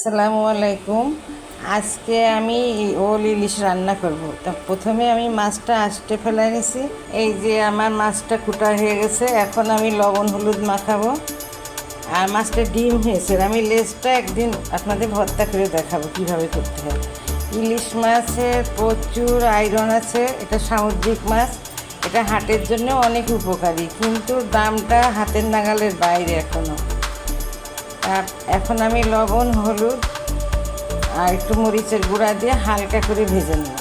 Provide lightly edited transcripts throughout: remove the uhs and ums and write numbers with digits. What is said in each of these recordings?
আসসালামু আলাইকুম। আজকে আমি ওল ইলিশ রান্না করব। তা প্রথমে আমি মাছটা আস্তে ফেলে নিছি। এই যে আমার মাছটা কুটা হয়ে গেছে, এখন আমি লবণ হলুদ মাখাবো। আর মাছটা ডিম হয়েছে, আমি লেজটা একদিন আপনাদের ভর্তা করে দেখাবো কীভাবে করতে হয়। ইলিশ মাছের প্রচুর আয়রন আছে, এটা সামুদ্রিক মাছ, এটা হার্টের জন্য অনেক উপকারী, কিন্তু দামটা হাতের নাগালের বাইরে এখনও। এখন আমি লবণ হলুদ আর একটু মরিচের গুঁড়া দিয়ে হালকা করে ভেজে নেব।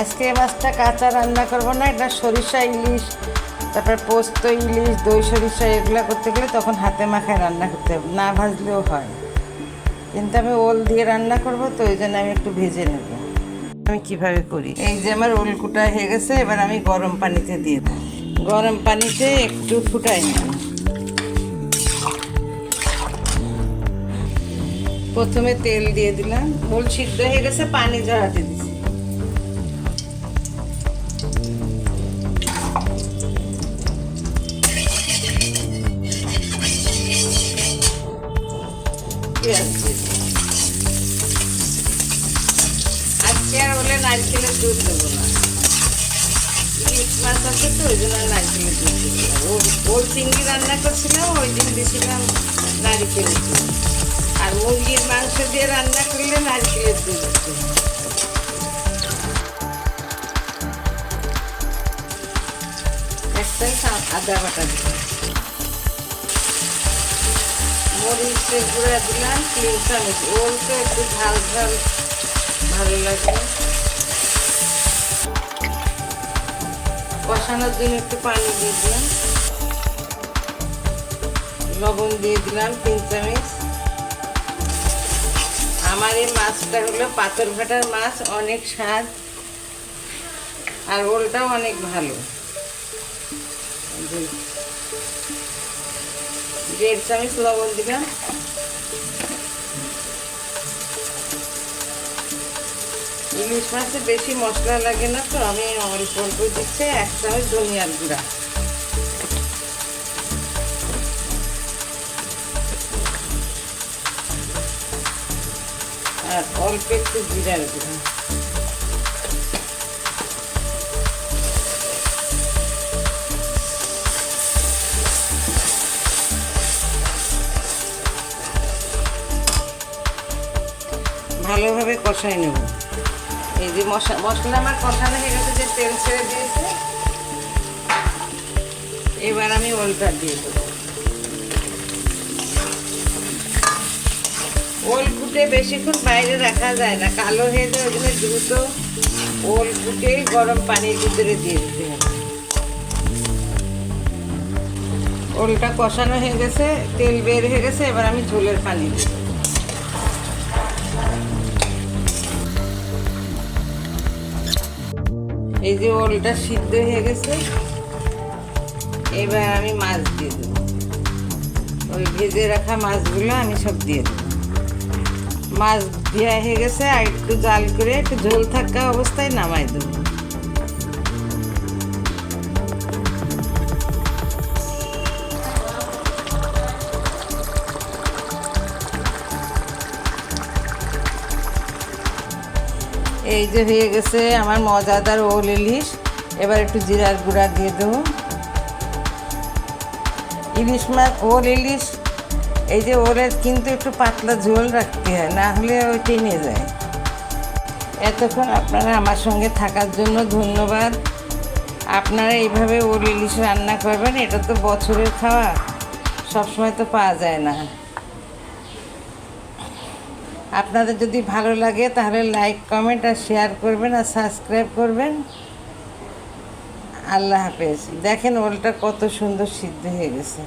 আজকে মাছটা কাঁচা রান্না করব না, এটা সরিষা ইলিশ, তারপর পোস্ত ইলিশ, দই সরিষা এগুলো করতে গেলে তখন হাতে মাখায় রান্না করতে হবে, না ভাজলেও হয়। কিন্তু আমি ওল দিয়ে রান্না করব, তো ওই জন্য আমি একটু ভেজে নেব। আমি কিভাবে করি, এই যে আমার ওল কুটা হয়ে গেছে, এবার আমি গরম পানিতে দিয়ে দেব। গরম পানিতে একটু ফুটাই নেব। প্রথমে তেল দিয়ে দিলাম, ওল সিদ্ধ হয়ে গেছে, পানি ঝরাতে দিছি। আজকে আর ওলে নারকেলের দুধ দেবো না, ইলিশ মাছ আছে তো ওই জন্য নারকেলের দুধ দিলাম। ওল চিংড়ি রান্না করছিলাম, ওই দিন দিয়েছিলাম নারকেলের দুধ। আর মুরগির মাংস দিয়ে রান্না করলে নারকেলের দুধ দিতে হয়। আদা বাটা দিলাম, মরিচের গুঁড়া দিলাম 3 চামচ। ওল তো একটু ঝাল ঝাল ভালো লাগে, কষানোর জন্য একটু পানি দিয়ে দিলাম। লবণ দিয়ে দিলাম 3 চামচ। আমার এই মাছটা হলো পাথর ঘাটার মাছ, অনেক স্বাদ, আর ওলটাও অনেক ভালো। 1.5 চামচ লবণ দিলাম। ইলিশ মাছে বেশি মশলা লাগে না, তো আমি অল্প অল্প দিচ্ছি। 1 চামচ ধনিয়ার গুঁড়া, আর অল্প একটু জিরার গুঁড়া। ভালোভাবে কষাই নেব। এই যে মশলা আমার কষানো হয়ে গেছে, যে তেল ছেড়ে দিয়েছে, এবার আমি ওলটা দিয়ে দেবো। ওল কুটে বেশিক্ষণ বাইরে রাখা যায় না, কালো হয়ে যায়, ওই জন্য দ্রুত ওল কুটে গরম পানির ভিতরে দিয়ে দিতে হবে। ওলটা কষানো হয়ে গেছে, তেল বের হয়ে গেছে, এবার আমি ঝোলের পানি দিই। এই যে ওলটা সিদ্ধ হয়ে গেছে, এবার আমি মাছ দিয়ে দেবো। ওই ভেজে রাখা মাছগুলো আমি সব দিয়ে দেবো। মাছ দেওয়া হয়ে গেছে, আর একটু জাল করে একটু ঝোল থাকা অবস্থায় নামাই দেবো। এই যে হয়ে গেছে আমার মজাদার ওল ইলিশ। এবার একটু জিরার গুঁড়া দিয়ে দেবো। ইলিশ মাছ, ওল ইলিশ, এই যে ওলের কিন্তু একটু পাতলা ঝোল রাখতে হয়, না হলে ওই টেনে যায়। এতক্ষণ আপনারা আমার সঙ্গে থাকার জন্য ধন্যবাদ। আপনারা এইভাবে ওল ইলিশ রান্না করবেন, এটা তো বছরের খাওয়া, সবসময় তো পাওয়া যায় না। আপনাদের যদি ভালো লাগে তাহলে লাইক কমেন্ট আর শেয়ার করবেন, আর সাবস্ক্রাইব করবেন। আল্লাহ হাফেজ। দেখেন ওলটা কত সুন্দর সিদ্ধ হয়ে গেছে।